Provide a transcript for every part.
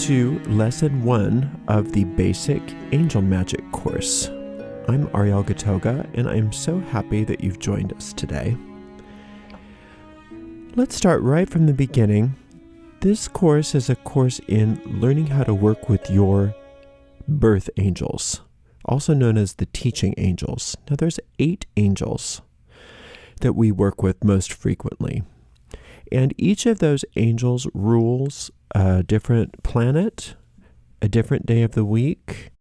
to Lesson 1 of the Basic Angel Magic course. I'm Ariel Gatoga, and I'm so happy that you've joined us today. Let's start right from the beginning. This course is a course in learning how to work with your birth angels, also known as the teaching angels. Now, there's 8 angels that we work with most frequently. And each of those angels rules a different planet, a different day of the week,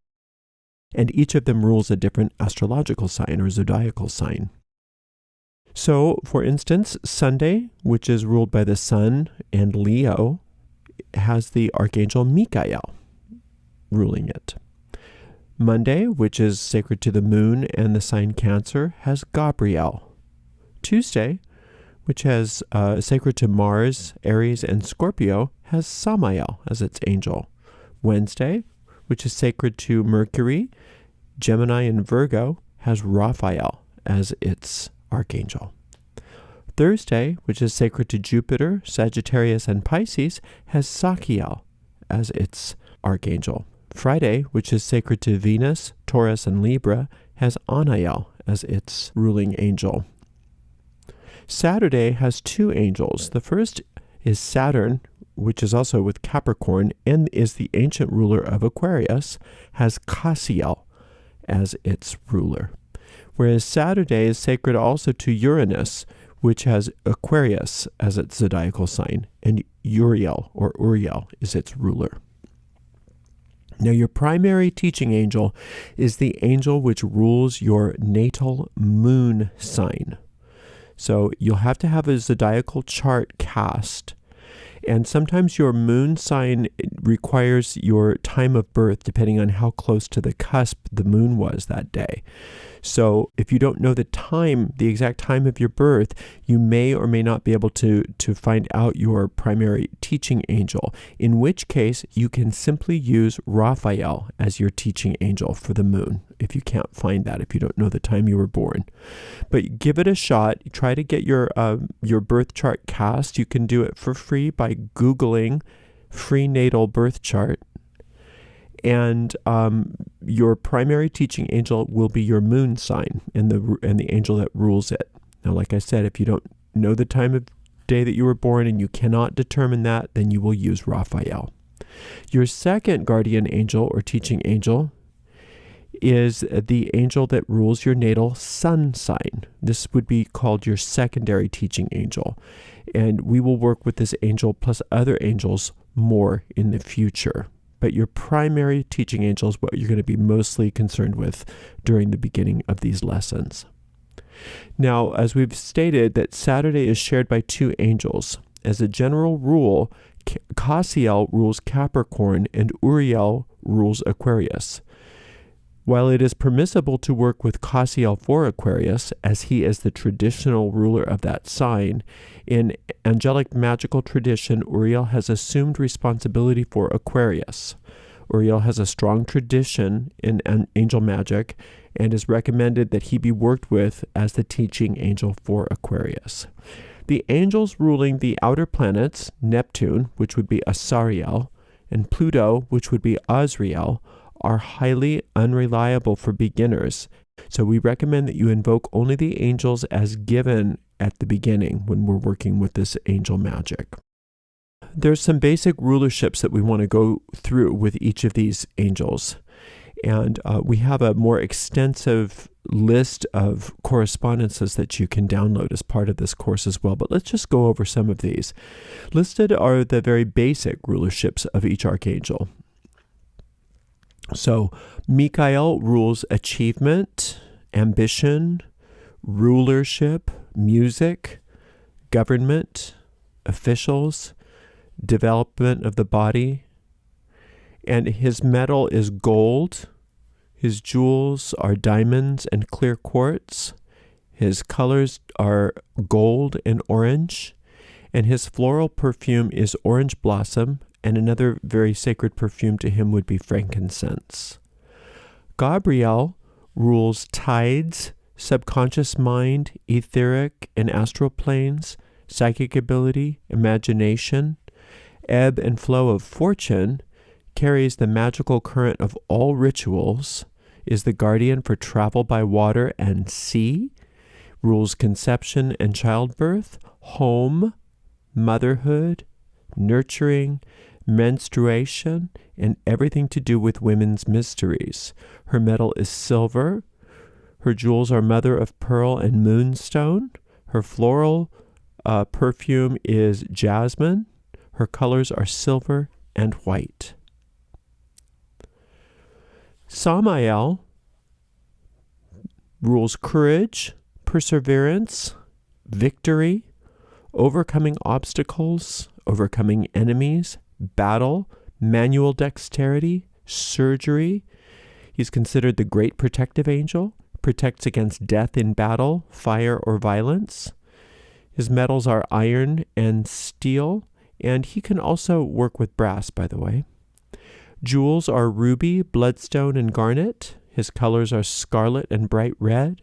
and each of them rules a different astrological sign or zodiacal sign. So, for instance, Sunday, which is ruled by the sun and Leo, has the archangel Michael ruling it. Monday, which is sacred to the moon and the sign Cancer, has Gabriel. Tuesday, which has sacred to Mars, Aries, and Scorpio, has Samael as its angel. Wednesday, which is sacred to Mercury, Gemini, and Virgo, has Raphael as its archangel. Thursday, which is sacred to Jupiter, Sagittarius, and Pisces, has Sachiel as its archangel. Friday, which is sacred to Venus, Taurus, and Libra, has Anael as its ruling angel. Saturday has 2 angels. The first is Saturn, which is also with Capricorn and is the ancient ruler of Aquarius, has Cassiel as its ruler. Whereas Saturday is sacred also to Uranus, which has Aquarius as its zodiacal sign, and Uriel is its ruler. Now, your primary teaching angel is the angel which rules your natal moon sign. So you'll have to have a zodiacal chart cast, and sometimes your moon sign requires your time of birth depending on how close to the cusp the moon was that day. So if you don't know the exact time of your birth, you may or may not be able to find out your primary teaching angel, in which case you can simply use Raphael as your teaching angel for the moon, if you can't find that, if you don't know the time you were born. But give it a shot. Try to get your birth chart cast. You can do it for free by Googling free natal birth chart. And your primary teaching angel will be your moon sign and the angel that rules it. Now, like I said, if you don't know the time of day that you were born and you cannot determine that, then you will use Raphael. Your second guardian angel or teaching angel is the angel that rules your natal sun sign. This would be called your secondary teaching angel. And we will work with this angel plus other angels more in the future. But your primary teaching angel is what you're going to be mostly concerned with during the beginning of these lessons. Now, as we've stated, that Saturday is shared by 2 angels. As a general rule, Cassiel rules Capricorn and Uriel rules Aquarius. While it is permissible to work with Cassiel for Aquarius, as he is the traditional ruler of that sign, in angelic magical tradition, Uriel has assumed responsibility for Aquarius. Uriel has a strong tradition in angel magic and is recommended that he be worked with as the teaching angel for Aquarius. The angels ruling the outer planets, Neptune, which would be Asariel, and Pluto, which would be Azrael, are highly unreliable for beginners. So we recommend that you invoke only the angels as given at the beginning when we're working with this angel magic. There's some basic rulerships that we want to go through with each of these angels. And we have a more extensive list of correspondences that you can download as part of this course as well. But let's just go over some of these. Listed are the very basic rulerships of each archangel. So, Michael rules achievement, ambition, rulership, music, government, officials, development of the body, and his metal is gold. His jewels are diamonds and clear quartz. His colors are gold and orange, and his floral perfume is orange blossom, and another very sacred perfume to him would be frankincense. Gabriel rules tides, subconscious mind, etheric and astral planes, psychic ability, imagination, ebb and flow of fortune, carries the magical current of all rituals, is the guardian for travel by water and sea, rules conception and childbirth, home, motherhood, nurturing, menstruation, and everything to do with women's mysteries. Her metal is silver. Her jewels are mother of pearl and moonstone. Her floral perfume is jasmine. Her colors are silver and white. Samael rules courage, perseverance, victory, overcoming obstacles, overcoming enemies, battle, manual dexterity, surgery. He's considered the great protective angel, protects against death in battle, fire, or violence. His metals are iron and steel, and he can also work with brass, by the way. Jewels are ruby, bloodstone, and garnet. His colors are scarlet and bright red.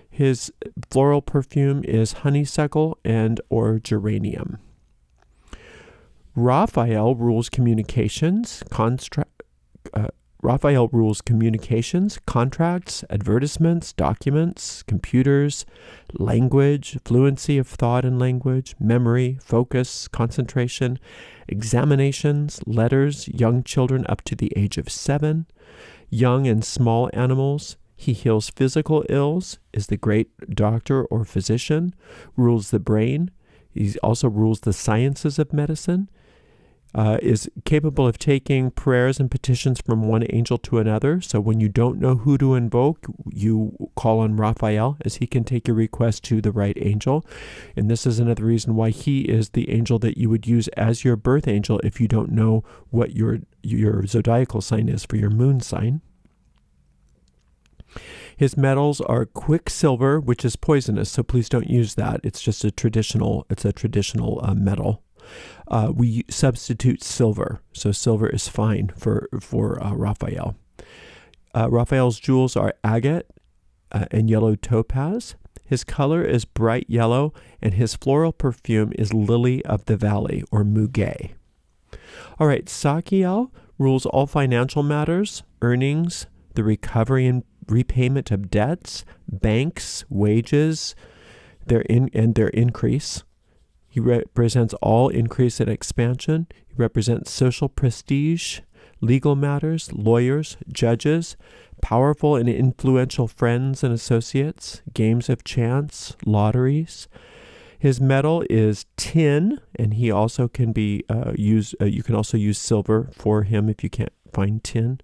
His floral perfume is honeysuckle and or geranium. Raphael rules communications, contracts, advertisements, documents, computers, language, fluency of thought and language, memory, focus, concentration, examinations, letters, young children up to the age of 7, young and small animals. He heals physical ills, is the great doctor or physician, rules the brain. He also rules the sciences of medicine. Is capable of taking prayers and petitions from one angel to another. So when you don't know who to invoke, you call on Raphael, as he can take your request to the right angel. And this is another reason why he is the angel that you would use as your birth angel if you don't know what your zodiacal sign is for your moon sign. His metals are quicksilver, which is poisonous, so please don't use that. It's just a traditional metal. We substitute silver, so silver is fine for Raphael. Raphael's jewels are agate and yellow topaz. His color is bright yellow, and his floral perfume is lily of the valley, or muguet. All right, Sakiel rules all financial matters, earnings, the recovery and repayment of debts, banks, wages, their increase. He represents all increase and expansion. He represents social prestige, legal matters, lawyers, judges, powerful and influential friends and associates, games of chance, lotteries. His metal is tin, and he also can be used. You can also use silver for him if you can't find tin.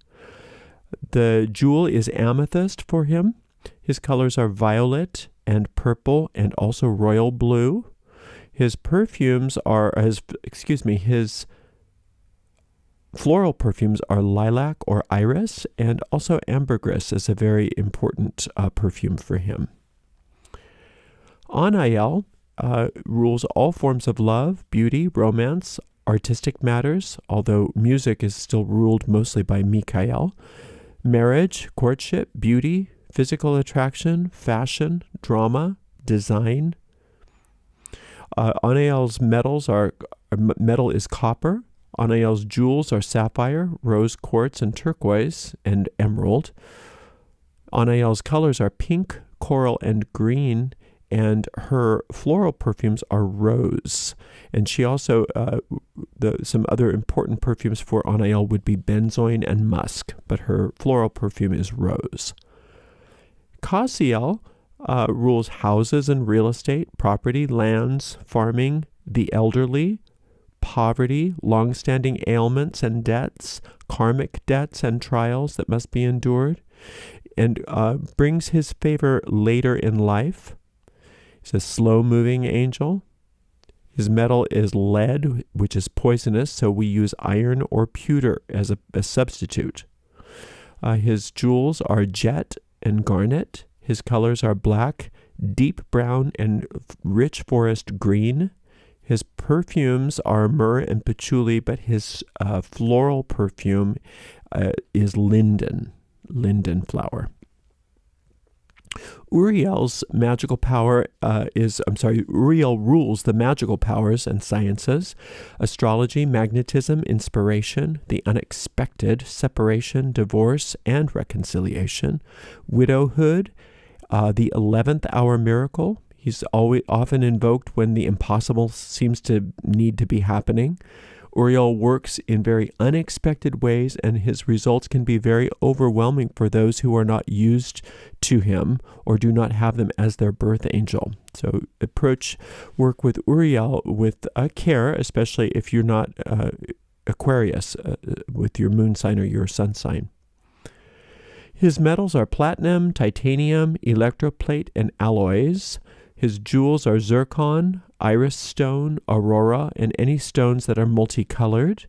The jewel is amethyst for him. His colors are violet and purple, and also royal blue. His his floral perfumes are lilac or iris, and also ambergris is a very important perfume for him. Anael rules all forms of love, beauty, romance, artistic matters, although music is still ruled mostly by Michael, marriage, courtship, beauty, physical attraction, fashion, drama, design. Anael's metal is copper. Anael's jewels are sapphire, rose quartz, and turquoise, and emerald. Anael's colors are pink, coral, and green, and her floral perfumes are rose. And she also, some other important perfumes for Anael would be benzoin and musk, but her floral perfume is rose. Cassiel rules houses and real estate, property, lands, farming, the elderly, poverty, long-standing ailments and debts, karmic debts and trials that must be endured, and brings his favor later in life. He's a slow-moving angel. His metal is lead, which is poisonous, so we use iron or pewter as a substitute. His jewels are jet and garnet. His colors are black, deep brown, and rich forest green. His perfumes are myrrh and patchouli, but his floral perfume is linden flower. Uriel's magical power Uriel rules the magical powers and sciences, astrology, magnetism, inspiration, the unexpected, separation, divorce, and reconciliation, widowhood, the 11th hour miracle. He's often invoked when the impossible seems to need to be happening. Ariel works in very unexpected ways, and his results can be very overwhelming for those who are not used to him or do not have them as their birth angel. So approach work with Ariel with care, especially if you're not Aquarius with your moon sign or your sun sign. His metals are platinum, titanium, electroplate, and alloys. His jewels are zircon, iris stone, aurora, and any stones that are multicolored.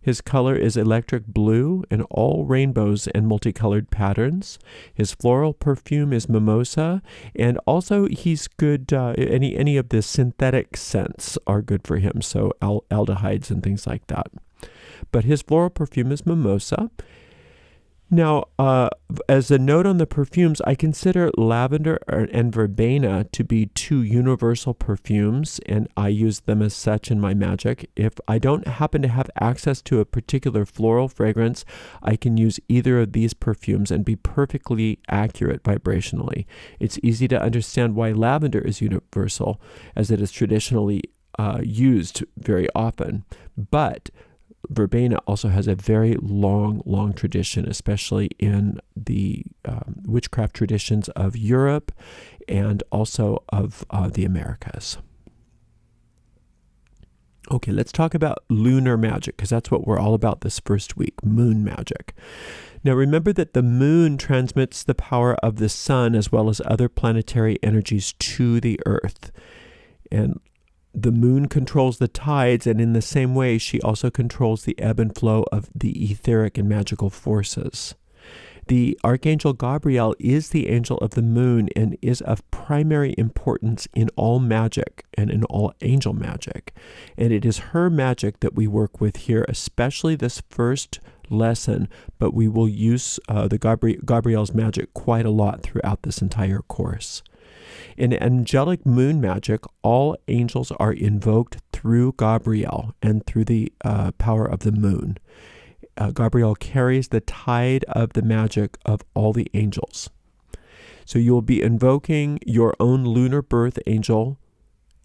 His color is electric blue and all rainbows and multicolored patterns. His floral perfume is mimosa, and also he's good, any of the synthetic scents are good for him, so aldehydes and things like that. But his floral perfume is mimosa. Now, as a note on the perfumes, I consider lavender and verbena to be two universal perfumes, and I use them as such in my magic. If I don't happen to have access to a particular floral fragrance, I can use either of these perfumes and be perfectly accurate vibrationally. It's easy to understand why lavender is universal, as it is traditionally used very often, but verbena also has a very long tradition, especially in the witchcraft traditions of Europe and also of the Americas. Okay, let's talk about lunar magic, because that's what we're all about this first week, moon magic. Now remember that the moon transmits the power of the sun as well as other planetary energies to the earth. And the moon controls the tides, and in the same way, she also controls the ebb and flow of the etheric and magical forces. The Archangel Gabriel is the angel of the moon and is of primary importance in all magic and in all angel magic. And it is her magic that we work with here, especially this first lesson, but we will use the Gabriel's magic quite a lot throughout this entire course. In angelic moon magic, all angels are invoked through Gabriel and through the power of the moon. Gabriel carries the tide of the magic of all the angels. So you will be invoking your own lunar birth angel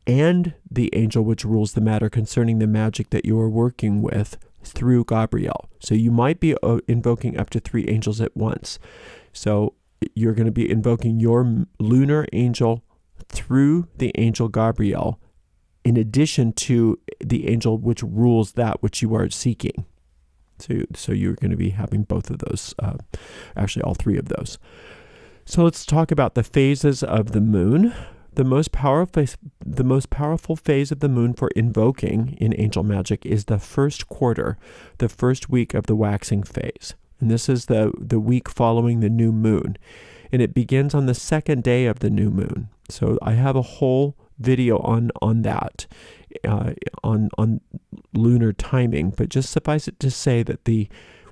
and the angel which rules the matter concerning the magic that you are working with through Gabriel. So you might be invoking up to 3 angels at once. So you're going to be invoking your lunar angel through the angel Gabriel, in addition to the angel which rules that which you are seeking. So you're going to be having both of those, actually all 3 of those. So let's talk about the phases of the moon. The most powerful phase of the moon for invoking in angel magic is the first quarter, the first week of the waxing phase. And this is the week following the new moon. And it begins on the 2nd day of the new moon. So I have a whole video on that, on lunar timing. But just suffice it to say that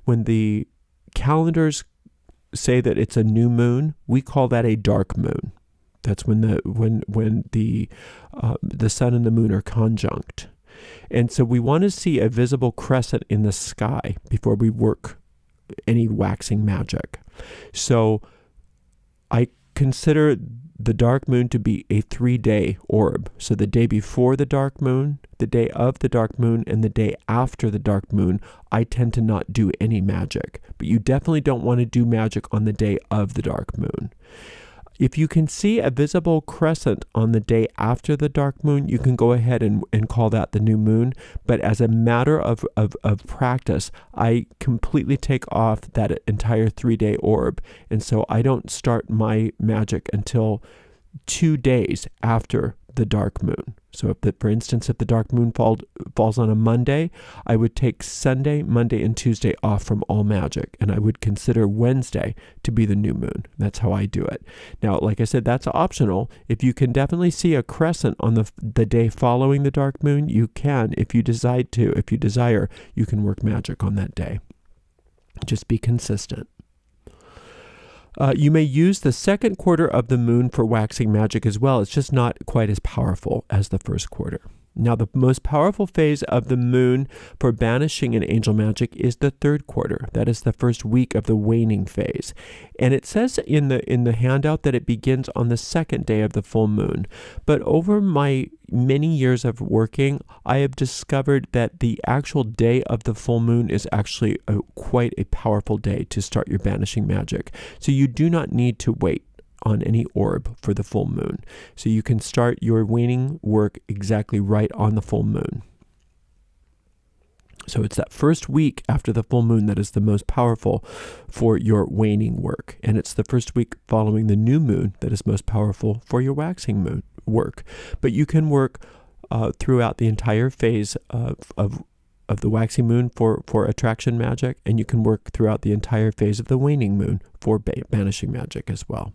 when the calendars say that it's a new moon, we call that a dark moon. That's when the sun and the moon are conjunct. And so we want to see a visible crescent in the sky before we work any waxing magic. So I consider the dark moon to be a 3-day orb. So the day before the dark moon, the day of the dark moon, and the day after the dark moon, I tend to not do any magic. But you definitely don't want to do magic on the day of the dark moon. If you can see a visible crescent on the day after the dark moon, you can go ahead and call that the new moon. But as a matter of practice, I completely take off that entire 3-day orb. And so I don't start my magic until 2 days after the dark moon. So for instance, if the dark moon falls on a Monday, I would take Sunday, Monday, and Tuesday off from all magic, and I would consider Wednesday to be the new moon. That's how I do it. Now, like I said, that's optional. If you can definitely see a crescent on the day following the dark moon, you can. If you desire, you can work magic on that day. Just be consistent. You may use the second quarter of the moon for waxing magic as well. It's just not quite as powerful as the first quarter. Now, the most powerful phase of the moon for banishing an angel magic is the third quarter. That is the first week of the waning phase. And it says in the handout that it begins on the second day of the full moon. But over my many years of working, I have discovered that the actual day of the full moon is actually quite a powerful day to start your banishing magic. So you do not need to wait on any orb for the full moon. So you can start your waning work exactly right on the full moon. So it's that first week after the full moon that is the most powerful for your waning work. And it's the first week following the new moon that is most powerful for your waxing moon work. But you can work throughout the entire phase of the waxing moon for attraction magic, and you can work throughout the entire phase of the waning moon for banishing magic as well.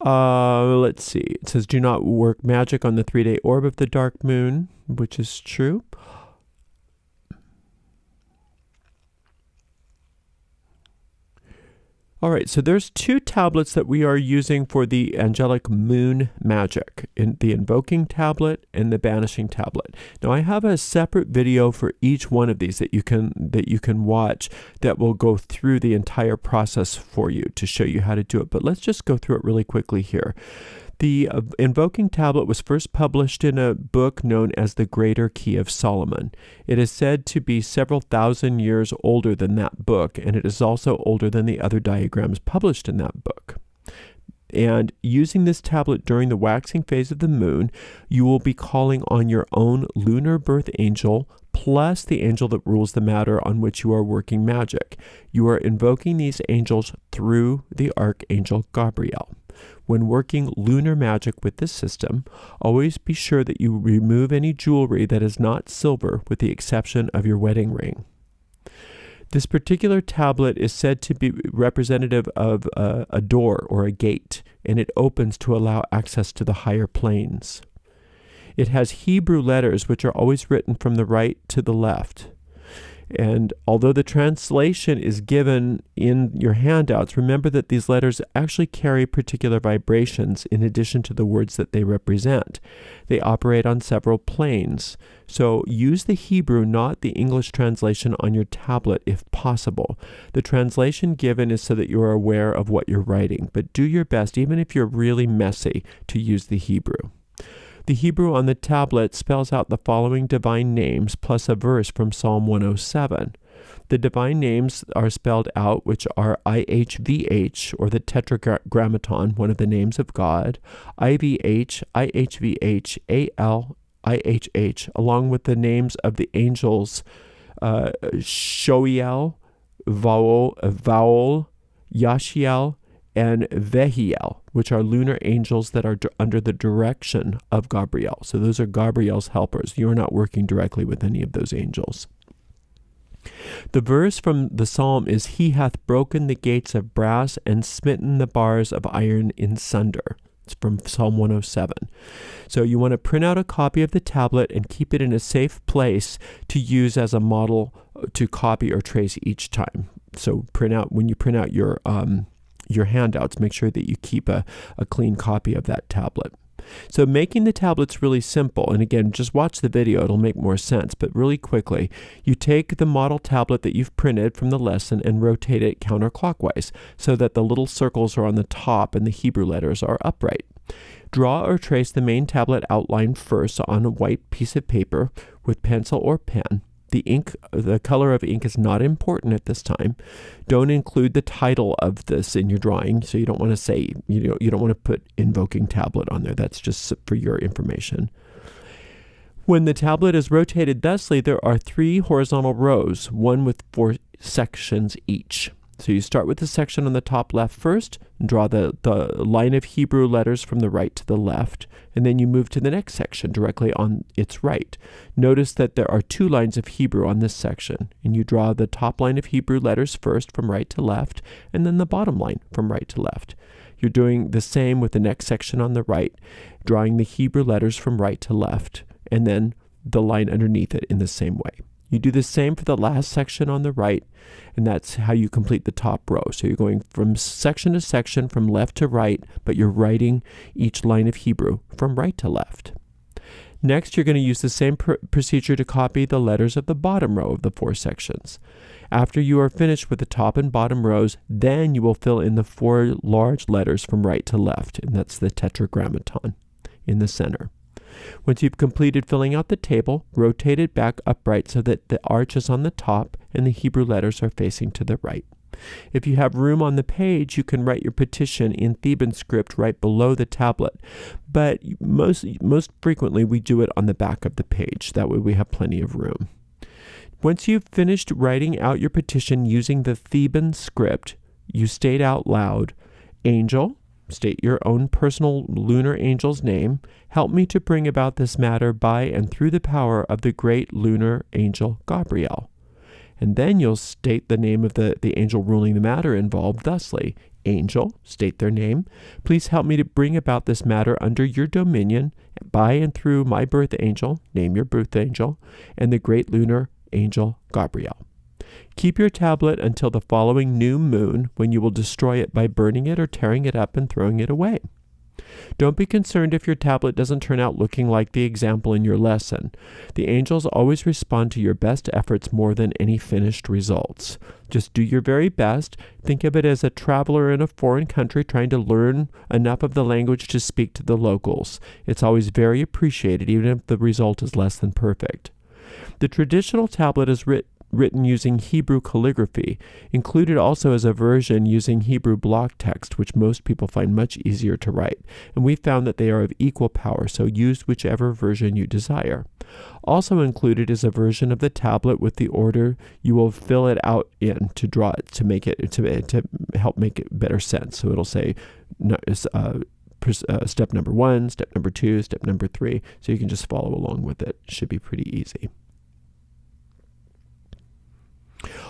Let's see. It says, do not work magic on the 3-day orb of the dark moon, which is true. All right, so there's 2 tablets that we are using for the angelic moon magic, in the invoking tablet and the banishing tablet. Now, I have a separate video for each one of these that you can watch that will go through the entire process for you to show you how to do it. But let's just go through it really quickly here. The invoking tablet was first published in a book known as the Greater Key of Solomon. It is said to be several thousand years older than that book, and it is also older than the other diagrams published in that book. And using this tablet during the waxing phase of the moon, you will be calling on your own lunar birth angel plus the angel that rules the matter on which you are working magic. You are invoking these angels through the archangel Gabriel. When working lunar magic with this system, always be sure that you remove any jewelry that is not silver, with the exception of your wedding ring. This particular tablet is said to be representative of a door or a gate, and it opens to allow access to the higher planes. It has Hebrew letters which are always written from the right to the left. And although the translation is given in your handouts, remember that these letters actually carry particular vibrations in addition to the words that they represent. They operate on several planes. So use the Hebrew, not the English translation on your tablet if possible. The translation given is so that you are aware of what you're writing, but do your best, even if you're really messy, to use the Hebrew. The Hebrew on the tablet spells out the following divine names plus a verse from Psalm 107. The divine names are spelled out, which are IHVH, or the Tetragrammaton, one of the names of God, IVH, IHVH, AL, IHH, along with the names of the angels Shoiel, Vowel, Yashiel, and Vehiel, which are lunar angels that are under the direction of Gabriel. So those are Gabriel's helpers. You are not working directly with any of those angels. The verse from the psalm is, "He hath broken the gates of brass and smitten the bars of iron in sunder." It's from Psalm 107. So you want to print out a copy of the tablet and keep it in a safe place to use as a model to copy or trace each time. So when you print out your handouts, make sure that you keep a clean copy of that tablet. So making the tablet's really simple, and again, just watch the video, it'll make more sense, but really quickly, you take the model tablet that you've printed from the lesson and rotate it counterclockwise so that the little circles are on the top and the Hebrew letters are upright. Draw or trace the main tablet outline first on a white piece of paper with pencil or pen. The color of ink is not important at this time. Don't include the title of this in your drawing, so you don't want to say, you don't want to put invoking tablet on there. That's just for your information. When the tablet is rotated thusly, there are 3 horizontal rows, one with 4 sections each. So you start with the section on the top left first, and draw the line of Hebrew letters from the right to the left, and then you move to the next section directly on its right. Notice that there are 2 lines of Hebrew on this section, and you draw the top line of Hebrew letters first from right to left, and then the bottom line from right to left. You're doing the same with the next section on the right, drawing the Hebrew letters from right to left, and then the line underneath it in the same way. You do the same for the last section on the right, and that's how you complete the top row. So you're going from section to section, from left to right, but you're writing each line of Hebrew from right to left. Next, you're going to use the same procedure to copy the letters of the bottom row of the 4 sections. After you are finished with the top and bottom rows, then you will fill in the 4 large letters from right to left, and that's the tetragrammaton in the center. Once you've completed filling out the table, rotate it back upright so that the arch is on the top and the Hebrew letters are facing to the right. If you have room on the page, you can write your petition in Theban script right below the tablet, but most frequently we do it on the back of the page. That way we have plenty of room. Once you've finished writing out your petition using the Theban script, you state out loud, "Angel," state your own personal lunar angel's name, "help me to bring about this matter by and through the power of the great lunar angel Gabriel." And then you'll state the name of the angel ruling the matter involved thusly. "Angel," state their name, "please help me to bring about this matter under your dominion by and through my birth angel," name your birth angel, "and the great lunar angel Gabriel." Keep your tablet until the following new moon, when you will destroy it by burning it or tearing it up and throwing it away. Don't be concerned if your tablet doesn't turn out looking like the example in your lesson. The angels always respond to your best efforts more than any finished results. Just do your very best. Think of it as a traveler in a foreign country trying to learn enough of the language to speak to the locals. It's always very appreciated, even if the result is less than perfect. The traditional tablet is written using Hebrew calligraphy, included also as a version using Hebrew block text, which most people find much easier to write. And we found that they are of equal power, so use whichever version you desire. Also included is a version of the tablet with the order you will fill it out in to draw it, to make it to help make it better sense. So it'll say step number 1, step number 2, step number 3, so you can just follow along with it. Should be pretty easy.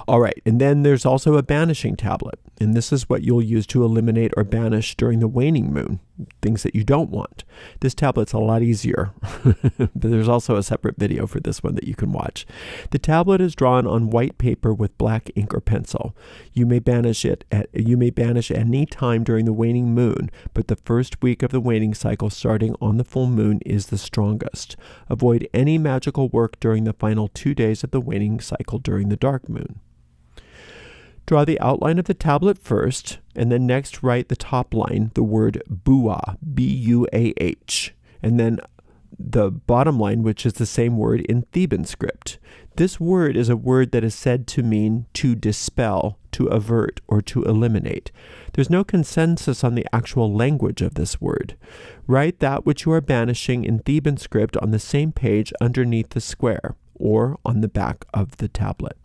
All right, and then there's also a banishing tablet, and this is what you'll use to eliminate or banish during the waning moon, things that you don't want. This tablet's a lot easier, but there's also a separate video for this one that you can watch. The tablet is drawn on white paper with black ink or pencil. You may banish any time during the waning moon, but the first week of the waning cycle starting on the full moon is the strongest. Avoid any magical work during the final 2 days of the waning cycle during the dark moon. Draw the outline of the tablet first, and then next write the top line, the word Buah, B-U-A-H, and then the bottom line, which is the same word in Theban script. This word is a word that is said to mean to dispel, to avert, or to eliminate. There's no consensus on the actual language of this word. Write that which you are banishing in Theban script on the same page underneath the square, or on the back of the tablet.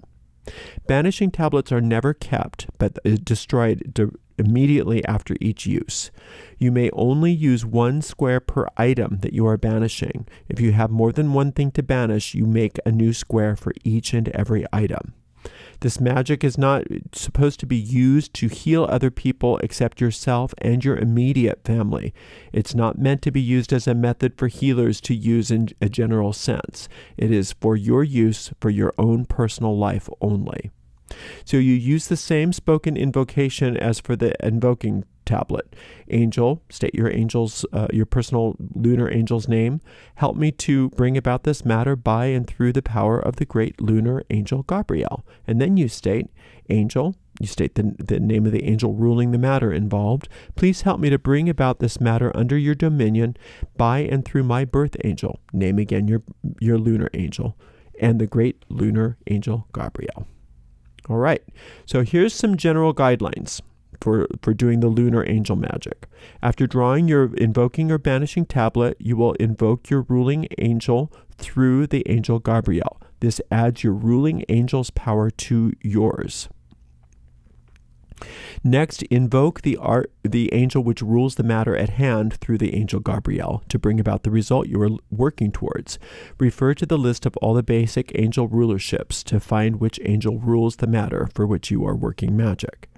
Banishing tablets are never kept, but destroyed immediately after each use. You may only use 1 square per item that you are banishing. If you have more than one thing to banish, you make a new square for each and every item. This magic is not supposed to be used to heal other people except yourself and your immediate family. It's not meant to be used as a method for healers to use in a general sense. It is for your use for your own personal life only. So you use the same spoken invocation as for the invoking tablet. Angel, state your personal lunar angel's name. Help me to bring about this matter by and through the power of the great lunar angel Gabriel. And then you state, Angel, you state the name of the angel ruling the matter involved. Please help me to bring about this matter under your dominion by and through my birth angel. Name again your lunar angel and the great lunar angel Gabriel. All right, so here's some general guidelines for doing the lunar angel magic. After drawing your invoking or banishing tablet, you will invoke your ruling angel through the angel Gabriel. This adds your ruling angel's power to yours. Next, invoke the angel which rules the matter at hand through the angel Gabriel to bring about the result you are working towards. Refer to the list of all the basic angel rulerships to find which angel rules the matter for which you are working magic.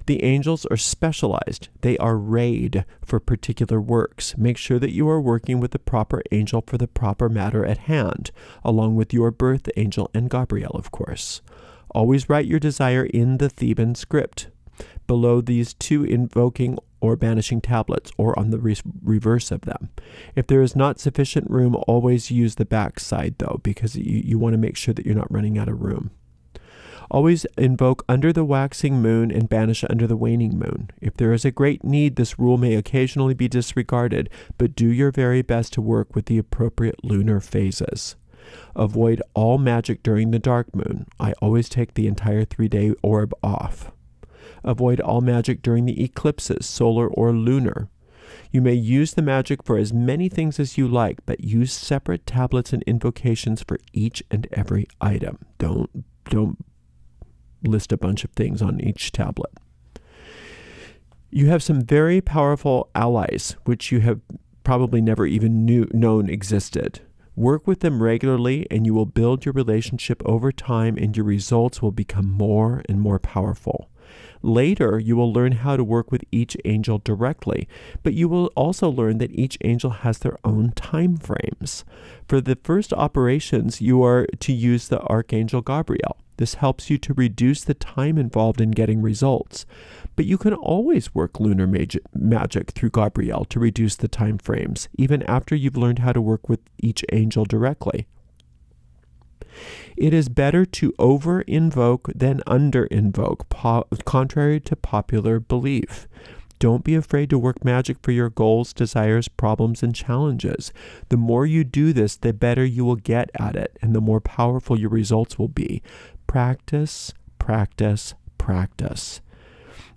The angels are specialized. They are rayed for particular works. Make sure that you are working with the proper angel for the proper matter at hand, along with your birth angel and Gabriel, of course. Always write your desire in the Theban script, below these two invoking or banishing tablets, or on the reverse of them. If there is not sufficient room, always use the back side, though, because you want to make sure that you're not running out of room. Always invoke under the waxing moon and banish under the waning moon. If there is a great need, this rule may occasionally be disregarded, but do your very best to work with the appropriate lunar phases. Avoid all magic during the dark moon. I always take the entire 3-day orb off. Avoid all magic during the eclipses, solar or lunar. You may use the magic for as many things as you like, but use separate tablets and invocations for each and every item. Don't list a bunch of things on each tablet. You have some very powerful allies, which you have probably never even known existed. Work with them regularly, and you will build your relationship over time, and your results will become more and more powerful. Later, you will learn how to work with each angel directly, but you will also learn that each angel has their own time frames. For the first operations, you are to use the Archangel Gabriel. This helps you to reduce the time involved in getting results. But you can always work lunar magic through Gabriel to reduce the time frames, even after you've learned how to work with each angel directly. It is better to over-invoke than under-invoke, contrary to popular belief. Don't be afraid to work magic for your goals, desires, problems, and challenges. The more you do this, the better you will get at it, and the more powerful your results will be. Practice, practice, practice.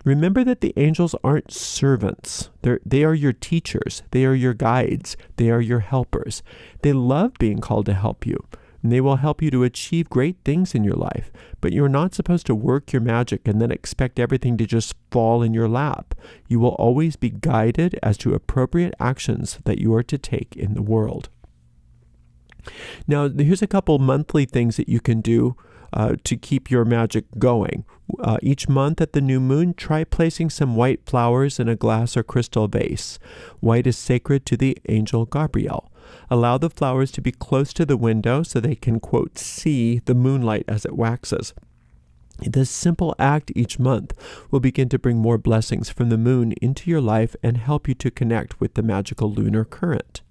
Remember that the angels aren't servants. They are your teachers. They are your guides. They are your helpers. They love being called to help you. And they will help you to achieve great things in your life. But you're not supposed to work your magic and then expect everything to just fall in your lap. You will always be guided as to appropriate actions that you are to take in the world. Now, here's a couple monthly things that you can do to keep your magic going. Each month at the new moon, try placing some white flowers in a glass or crystal vase. White is sacred to the angel Gabriel. Allow the flowers to be close to the window so they can, quote, see the moonlight as it waxes. This simple act each month will begin to bring more blessings from the moon into your life and help you to connect with the magical lunar current.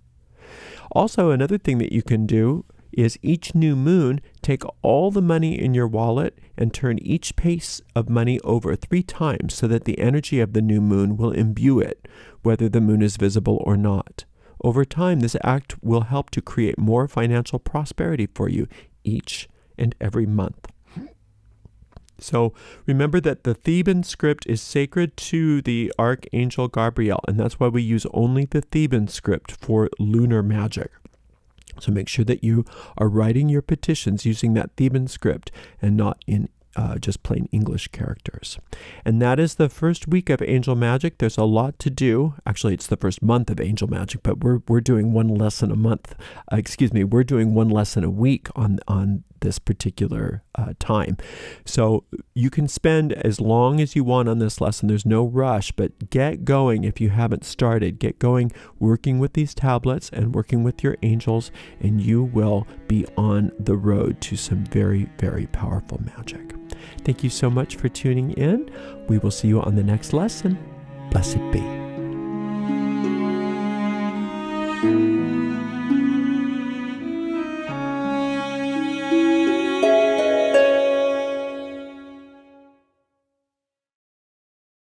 Also, another thing that you can do is each new moon, take all the money in your wallet and turn each piece of money over 3 times so that the energy of the new moon will imbue it, whether the moon is visible or not. Over time, this act will help to create more financial prosperity for you each and every month. So remember that the Theban script is sacred to the Archangel Gabriel, and that's why we use only the Theban script for lunar magic. So make sure that you are writing your petitions using that Theban script and not in just plain English characters. And that is the first week of Angel Magic. There's a lot to do. Actually, it's the first month of Angel Magic, but we're doing one lesson a month. We're doing one lesson a week on this particular time. So you can spend as long as you want on this lesson. There's no rush, but get going if you haven't started. Get going working with these tablets and working with your angels, and you will be on the road to some very, very powerful magic. Thank you so much for tuning in. We will see you on the next lesson. Blessed be.